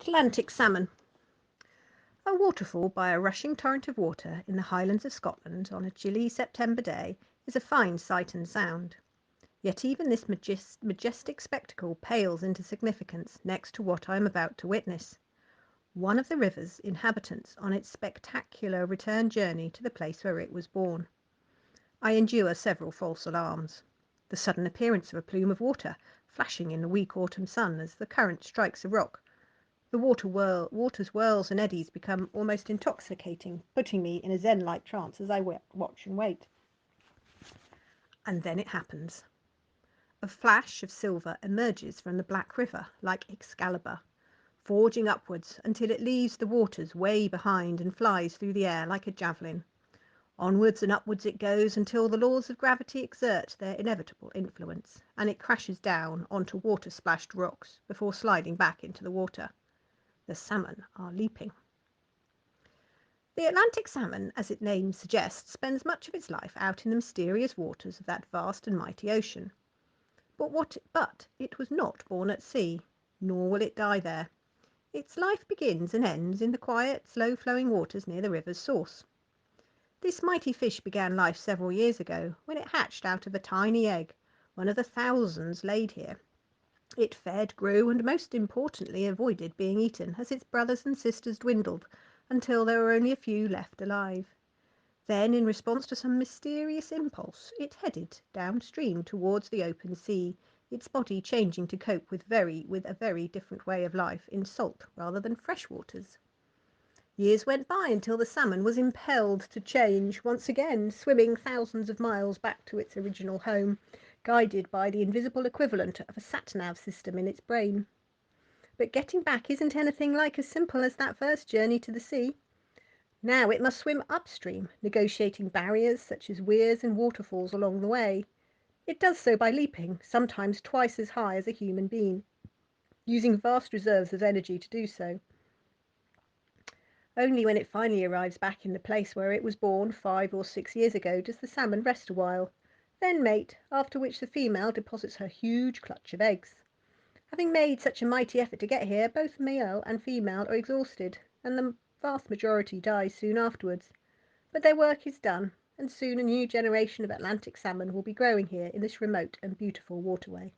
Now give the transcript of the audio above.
Atlantic salmon. A waterfall by a rushing torrent of water in the Highlands of Scotland on a chilly September day is a fine sight and sound. Yet even this majestic spectacle pales into significance next to what I am about to witness. One of the river's inhabitants on its spectacular return journey to the place where it was born. I endure several false alarms. The sudden appearance of a plume of water, flashing in the weak autumn sun as the current strikes a rock. The water's whirls and eddies become almost intoxicating, putting me in a zen-like trance as I watch and wait. And then it happens. A flash of silver emerges from the black river like Excalibur, forging upwards until it leaves the waters way behind and flies through the air like a javelin. Onwards and upwards it goes until the laws of gravity exert their inevitable influence, and it crashes down onto water-splashed rocks before sliding back into the water. The salmon are leaping. The Atlantic salmon, as its name suggests, spends much of its life out in the mysterious waters of that vast and mighty ocean. But it was not born at sea, nor will it die there. Its life begins and ends in the quiet, slow-flowing waters near the river's source. This mighty fish began life several years ago, when it hatched out of a tiny egg, one of the thousands laid here. It fed, grew, and most importantly avoided being eaten as its brothers and sisters dwindled until there were only a few left alive. Then, in response to some mysterious impulse, it headed downstream towards the open sea, its body changing to cope with a very different way of life in salt rather than fresh waters. Years went by until the salmon was impelled to change once again, swimming thousands of miles back to its original home, guided by the invisible equivalent of a sat-nav system in its brain. But getting back isn't anything like as simple as that first journey to the sea. Now it must swim upstream, negotiating barriers such as weirs and waterfalls along the way. It does so by leaping, sometimes twice as high as a human being, using vast reserves of energy to do so. Only when it finally arrives back in the place where it was born 5 or 6 years ago does the salmon rest a while, then mate, after which the female deposits her huge clutch of eggs. Having made such a mighty effort to get here, both male and female are exhausted, and the vast majority dies soon afterwards. But their work is done, and soon a new generation of Atlantic salmon will be growing here in this remote and beautiful waterway.